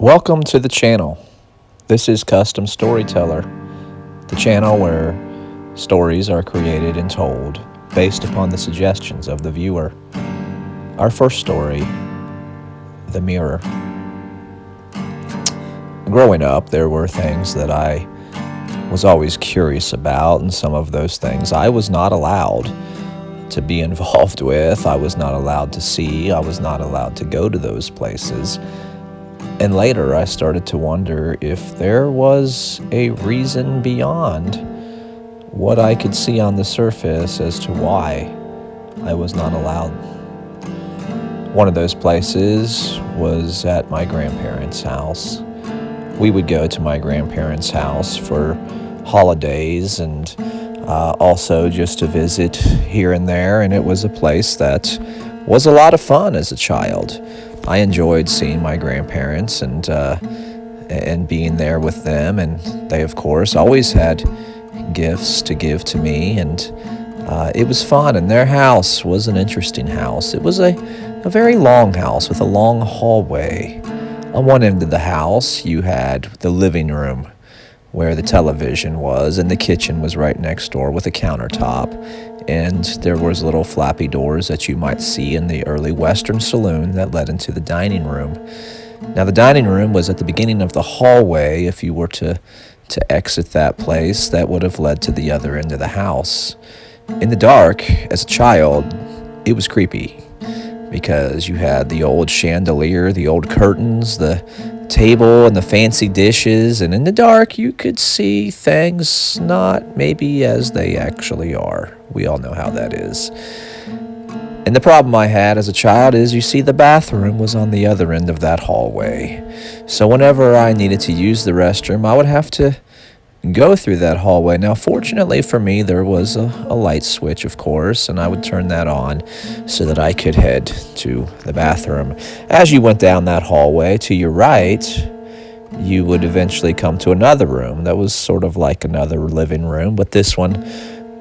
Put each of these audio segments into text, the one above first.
Welcome to the channel. This is Custom Storyteller, the channel where stories are created and told based upon the suggestions of the viewer. Our first story, The Mirror. Growing up, there were things that I was always curious about, and some of those things I was not allowed to be involved with. I was not allowed to see. I was not allowed to go to those places. And later I started to wonder if there was a reason beyond what I could see on the surface as to why I was not allowed. One of those places was at my grandparents' house. We would go to my grandparents' house for holidays and also just to visit here and there, and it was a place that was a lot of fun as a child. I enjoyed seeing my grandparents and being there with them, and they, of course, always had gifts to give to me, and it was fun. And their house was an interesting house. It was a very long house with a long hallway. On one end of the house, you had the living room where the television was, and the kitchen was right next door with a countertop. And there was little flappy doors that you might see in the early Western saloon that led into the dining room. Now, the dining room was at the beginning of the hallway. If you were to exit that place, that would have led to the other end of the house. In the dark, as a child, it was creepy because you had the old chandelier, the old curtains, the table and the fancy dishes, and in the dark you could see things not maybe as they actually are. We all know how that is. And the problem I had as a child is, you see, the bathroom was on the other end of that hallway. So whenever I needed to use the restroom, I would have to go through that hallway. Now, fortunately for me, there was a light switch, of course, and I would turn that on so that I could head to the bathroom. As you went down that hallway, to your right, you would eventually come to another room that was sort of like another living room, but this one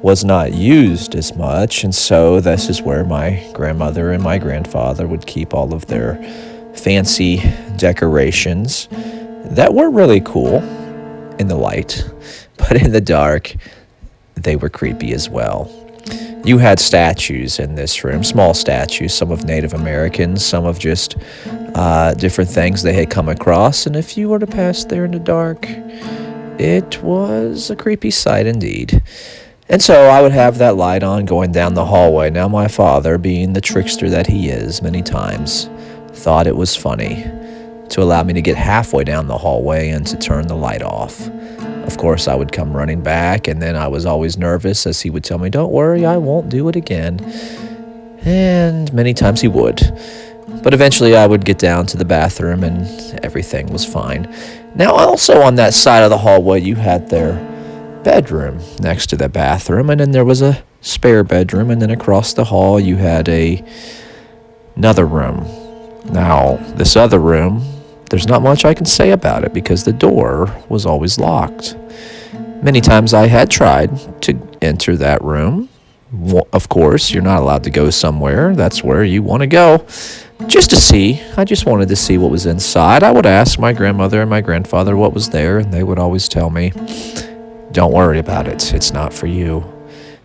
was not used as much, and so this is where my grandmother and my grandfather would keep all of their fancy decorations that were really cool in the light, but in the dark, they were creepy as well. You had statues in this room, small statues, some of Native Americans, some of just different things they had come across, and if you were to pass there in the dark, it was a creepy sight indeed. And so I would have that light on going down the hallway. Now, my father, being the trickster that he is many times, thought it was funny to allow me to get halfway down the hallway and to turn the light off. Of course, I would come running back, and then I was always nervous as he would tell me, "Don't worry, I won't do it again." And many times he would. But eventually I would get down to the bathroom and everything was fine. Now, also on that side of the hallway, you had their bedroom next to the bathroom, and then there was a spare bedroom, and then across the hall you had another room. Now, this other room, there's not much I can say about it because the door was always locked. Many times I had tried to enter that room. Of course, you're not allowed to go somewhere. That's where you want to go. Just to see. I just wanted to see what was inside. I would ask my grandmother and my grandfather what was there, and they would always tell me, "Don't worry about it. It's not for you."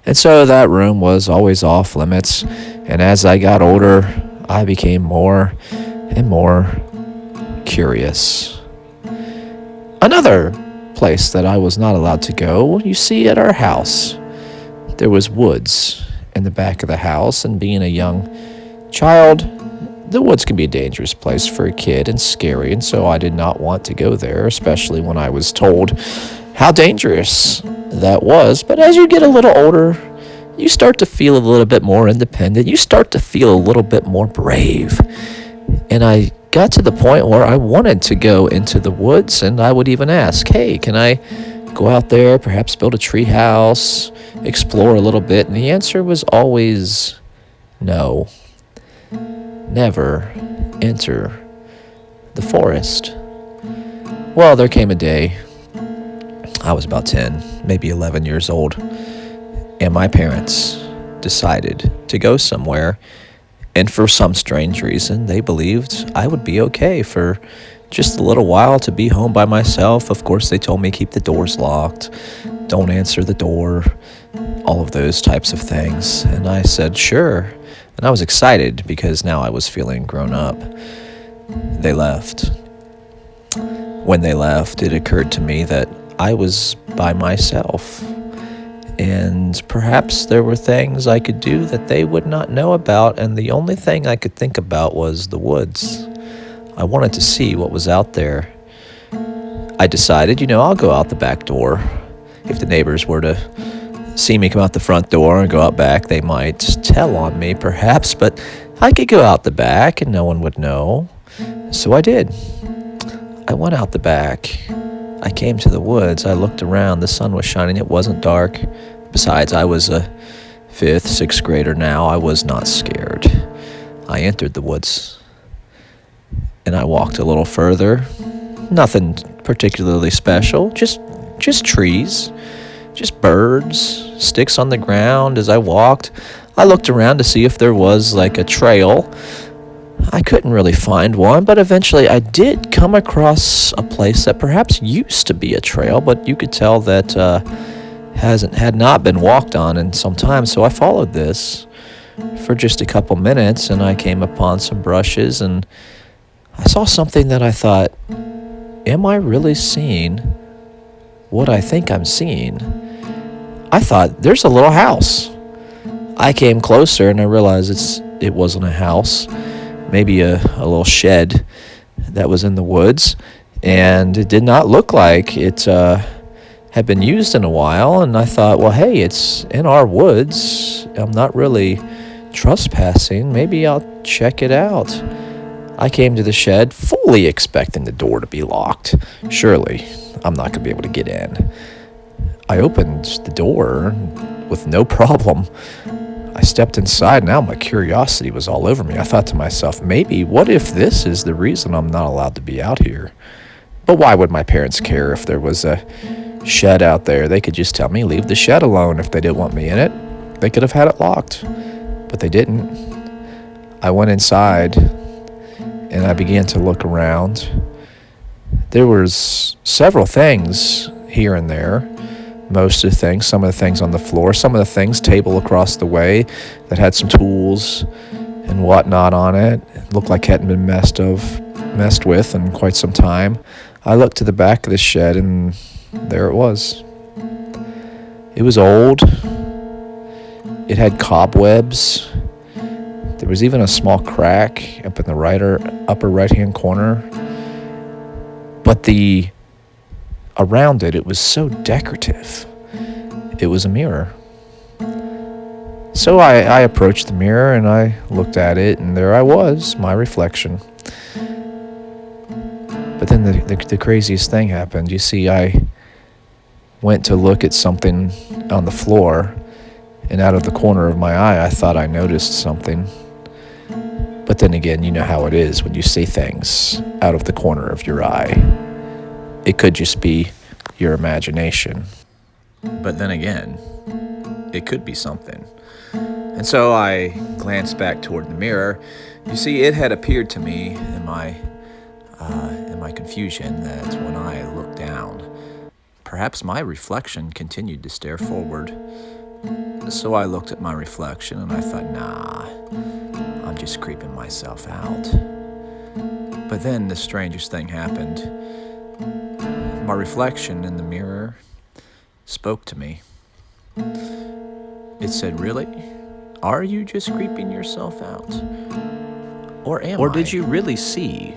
And so that room was always off limits. And as I got older, I became more and more curious. Another place that I was not allowed to go, you see, at our house, there was woods in the back of the house, and being a young child, the woods can be a dangerous place for a kid and scary, and so I did not want to go there, especially when I was told how dangerous that was. But as you get a little older, you start to feel a little bit more independent. You start to feel a little bit more brave. And I got to the point where I wanted to go into the woods, and I would even ask, "Hey, can I go out there, perhaps build a tree house, explore a little bit?" And the answer was always no. Never enter the forest. Well, there came a day, I was about 10, maybe 11 years old, and my parents decided to go somewhere And for some strange reason, they believed I would be okay for just a little while to be home by myself. Of course, they told me keep the doors locked, don't answer the door, all of those types of things. And I said, sure. And I was excited because now I was feeling grown up. They left. When they left, it occurred to me that I was by myself. And perhaps there were things I could do that they would not know about, and the only thing I could think about was the woods. I wanted to see what was out there. I decided, I'll go out the back door. If the neighbors were to see me come out the front door and go out back, they might tell on me perhaps, but I could go out the back and no one would know. So I did. I went out the back. I came to the woods. I looked around. The sun was shining. It wasn't dark. Besides, I was a 5th, 6th grader now. I was not scared. I entered the woods, and I walked a little further. Nothing particularly special, just trees, just birds, sticks on the ground. As I walked, I looked around to see if there was like a trail. I couldn't really find one, but eventually I did come across a place that perhaps used to be a trail, but you could tell that had not been walked on in some time. So I followed this for just a couple minutes, and I came upon some brushes, and I saw something that I thought, am I really seeing what I think I'm seeing? I thought, there's a little house. I came closer, and I realized it wasn't a house. Maybe a little shed that was in the woods, and it did not look like it had been used in a while. And I thought, well, hey, it's in our woods. I'm not really trespassing. Maybe I'll check it out. I came to the shed fully expecting the door to be locked. Surely, I'm not going to be able to get in. I opened the door with no problem. I stepped inside. Now my curiosity was all over me. I thought to myself, maybe, what if this is the reason I'm not allowed to be out here? But why would my parents care if there was a shed out there? They could just tell me, leave the shed alone. If they didn't want me in it, they could have had it locked. But they didn't. I went inside, and I began to look around. There was several things here and there. Most of the things, some of the things on the floor, some of the things table across the way that had some tools and whatnot on it. It looked like it hadn't been messed with in quite some time. I looked to the back of the shed, and there it was. It was old. It had cobwebs. There was even a small crack up in the upper right-hand corner. But around it was so decorative. It was a mirror. So I approached the mirror, and I looked at it, and there I was, my reflection. But then the craziest thing happened. You see, I went to look at something on the floor, and out of the corner of my eye, I thought I noticed something. But then again, you know how it is when you see things out of the corner of your eye. It could just be your imagination. But then again, it could be something. And so I glanced back toward the mirror. You see, it had appeared to me in my confusion that when I looked down, perhaps my reflection continued to stare forward. So I looked at my reflection, and I thought, nah, I'm just creeping myself out. But then the strangest thing happened. My reflection in the mirror spoke to me. It said, really? Are you just creeping yourself out? Or did you really see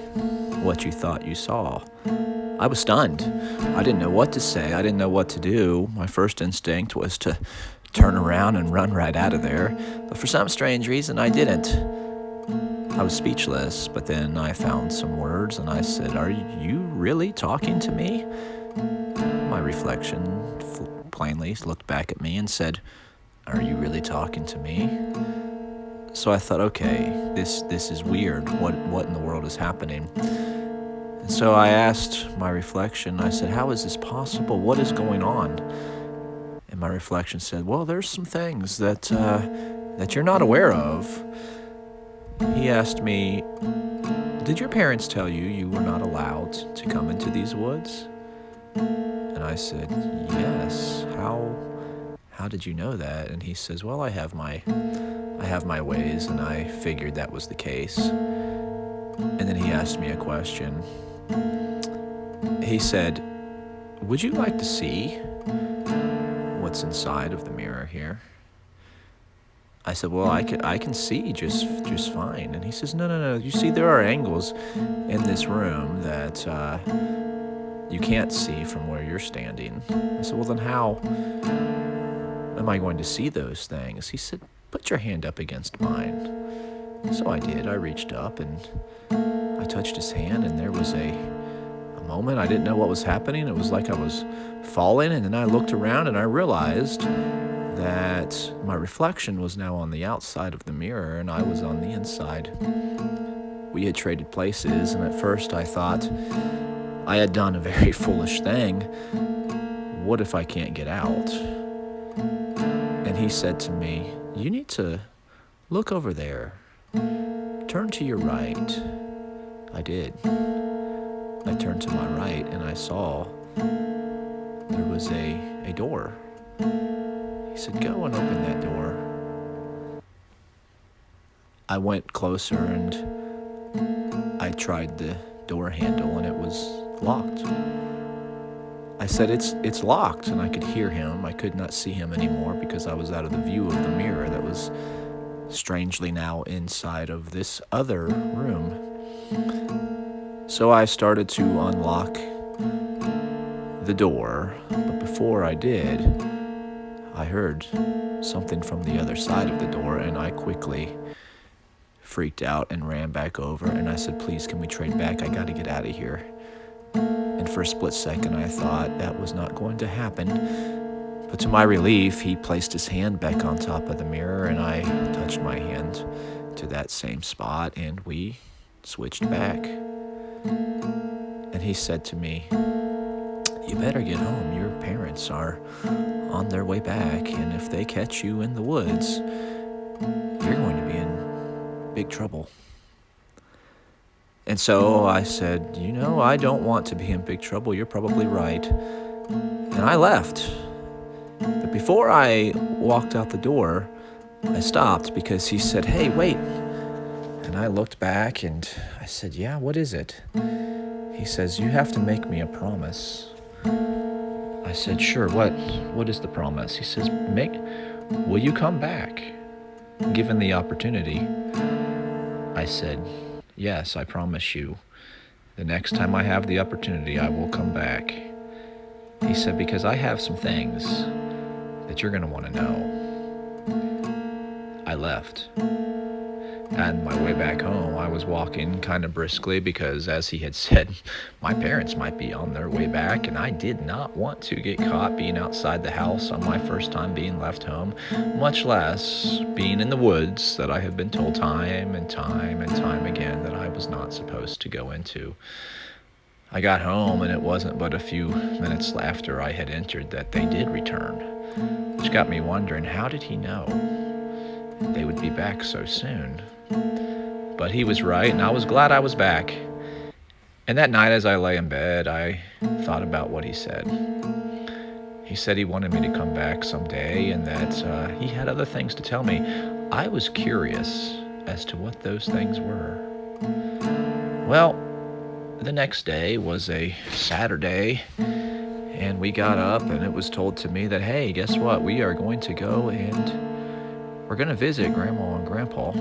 what you thought you saw? I was stunned. I didn't know what to say. I didn't know what to do. My first instinct was to turn around and run right out of there. But for some strange reason, I didn't. I was speechless, but then I found some words, and I said, are you really talking to me? My reflection plainly looked back at me and said, are you really talking to me? So I thought, okay, this is weird. What in the world is happening? And so I asked my reflection, I said, how is this possible? What is going on? And my reflection said, well, there's some things that you're not aware of. He asked me, did your parents tell you you were not allowed to come into these woods? And I said, yes. How did you know that? And he says, well, I have my ways, and I figured that was the case. And then he asked me a question. He said, would you like to see what's inside of the mirror here? I said, well, I can see just fine. And he says, no. You see, there are angles in this room that you can't see from where you're standing. I said, well, then how am I going to see those things? He said, put your hand up against mine. So I did. I reached up and I touched his hand, and there was a moment. I didn't know what was happening. It was like I was falling, and then I looked around and I realized that my reflection was now on the outside of the mirror and I was on the inside. We had traded places, and at first I thought I had done a very foolish thing. What if I can't get out? And he said to me, you need to look over there. Turn to your right. I did. I turned to my right and I saw there was a door. He said, go and open that door. I went closer and I tried the door handle and it was locked. I said, it's locked, and I could hear him. I could not see him anymore because I was out of the view of the mirror that was strangely now inside of this other room. So I started to unlock the door, but before I did, I heard something from the other side of the door, and I quickly freaked out and ran back over, and I said, please, can we trade back? I got to get out of here. And for a split second, I thought that was not going to happen. But to my relief, he placed his hand back on top of the mirror, and I touched my hand to that same spot, and we switched back. And he said to me, you better get home. Your parents are on their way back, and if they catch you in the woods, you're going to be in big trouble. And so I said, I don't want to be in big trouble. You're probably right. And I left. But before I walked out the door, I stopped because he said, hey, wait. And I looked back and I said, yeah, what is it? He says, you have to make me a promise. I said, sure, what is the promise? He says, will you come back, given the opportunity? I said, yes, I promise you. The next time I have the opportunity, I will come back. He said, because I have some things that you're going to want to know. I left. And my way back home, I was walking kind of briskly because, as he had said, my parents might be on their way back, and I did not want to get caught being outside the house on my first time being left home, much less being in the woods that I have been told time and time and time again that I was not supposed to go into. I got home, and it wasn't but a few minutes after I had entered that they did return, which got me wondering, how did he know they would be back so soon? But he was right, and I was glad I was back. And that night, as I lay in bed, I thought about what he said. He said he wanted me to come back someday, and that he had other things to tell me. I was curious as to what those things were. Well, the next day was a Saturday, and we got up, and it was told to me that, hey, guess what? We are going to go and we're going to visit Grandma and Grandpa.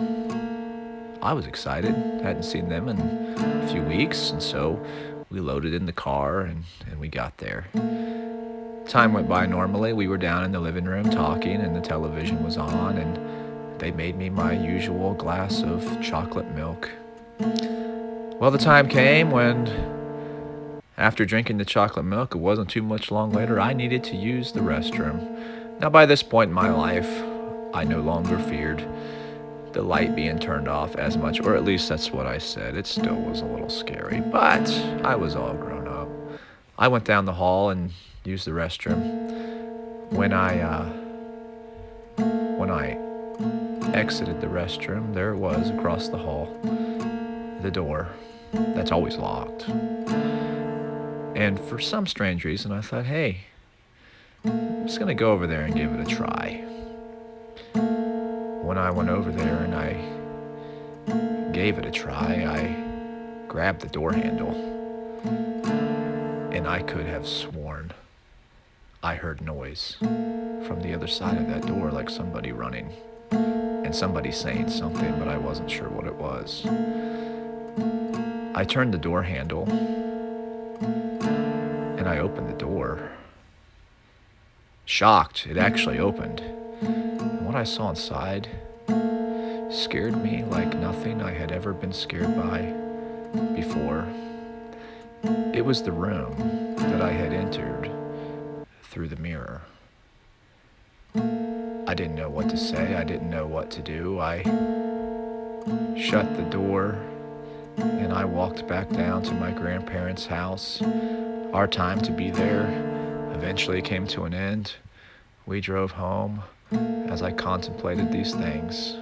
I was excited. Hadn't seen them in a few weeks, and so we loaded in the car and we got there. Time went by normally. We were down in the living room talking, and the television was on, and they made me my usual glass of chocolate milk. Well, the time came when, after drinking the chocolate milk, it wasn't too much long later, I needed to use the restroom. Now, by this point in my life, I no longer feared the light being turned off as much, or at least that's what I said. It still was a little scary, but I was all grown up. I went down the hall and used the restroom. When I exited the restroom, there it was across the hall, the door. that's always locked. And for some strange reason, I thought, hey, I'm just going to go over there and give it a try. When I went over there and I gave it a try, I grabbed the door handle, and I could have sworn I heard noise from the other side of that door, like somebody running and somebody saying something, but I wasn't sure what it was. I turned the door handle and I opened the door. Shocked, it actually opened. And what I saw inside scared me like nothing I had ever been scared by before. It was the room that I had entered through the mirror. I didn't know what to say. I didn't know what to do. I shut the door and I walked back down to my grandparents' house. Our time to be there eventually came to an end. We drove home as I contemplated these things.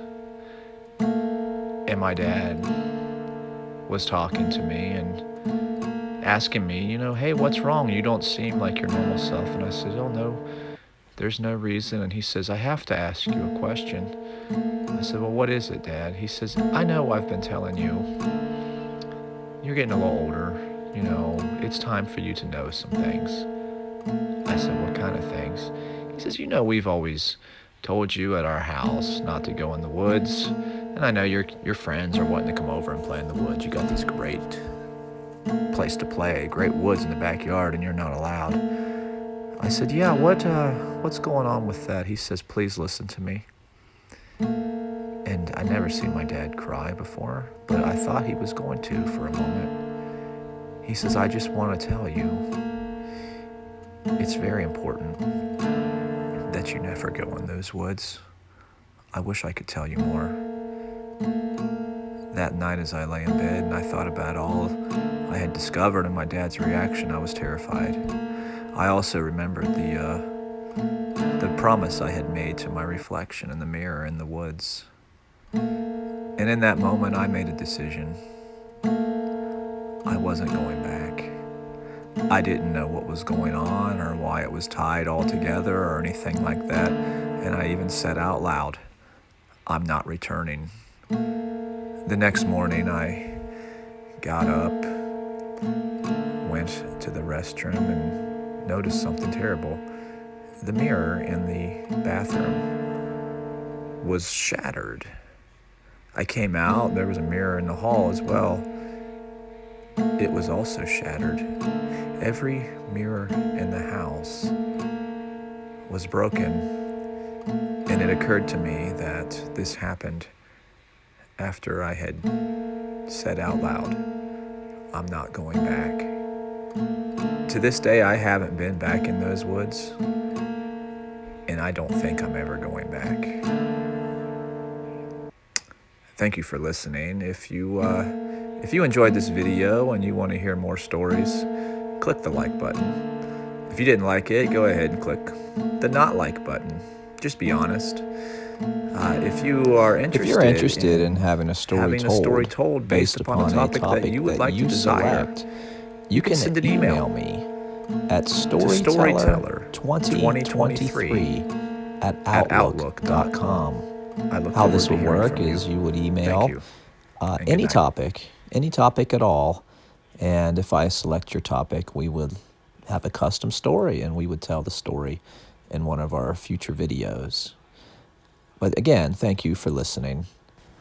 And my dad was talking to me and asking me, hey, what's wrong? You don't seem like your normal self. And I said, oh, no, there's no reason. And he says, I have to ask you a question. I said, well, what is it, Dad? He says, I know I've been telling you. You're getting a little older. It's time for you to know some things. I said, what kind of things? He says, we've always told you at our house not to go in the woods. And I know your friends are wanting to come over and play in the woods. You got these great place to play, great woods in the backyard, and you're not allowed. I said, yeah, what's going on with that? He says, please listen to me. And I never seen my dad cry before, but I thought he was going to for a moment. He says, I just want to tell you, it's very important that you never go in those woods. I wish I could tell you more. That night as I lay in bed and I thought about all I had discovered and my dad's reaction, I was terrified. I also remembered the promise I had made to my reflection in the mirror in the woods. And in that moment, I made a decision. I wasn't going back. I didn't know what was going on or why it was tied all together or anything like that. And I even said out loud, I'm not returning. The next morning, I got up, went to the restroom, and noticed something terrible. The mirror in the bathroom was shattered. I came out, there was a mirror in the hall as well. It was also shattered. Every mirror in the house was broken, and it occurred to me that this happened after I had said out loud, I'm not going back. To this day, I haven't been back in those woods, and I don't think I'm ever going back. Thank you for listening. If you enjoyed this video and you want to hear more stories, click the like button. If you didn't like it, go ahead and click the not like button. Just be honest. If you're interested in having a story told based upon a topic that you would like to desire, you can send an email me at storyteller2023@outlook.com. How this would work is you would email any topic at all, and if I select your topic, we would have a custom story, and we would tell the story in one of our future videos. But again, thank you for listening,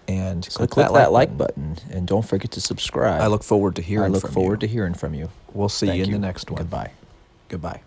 and click that like button, and don't forget to subscribe. I look forward to hearing from you. We'll see you in the next one. Goodbye.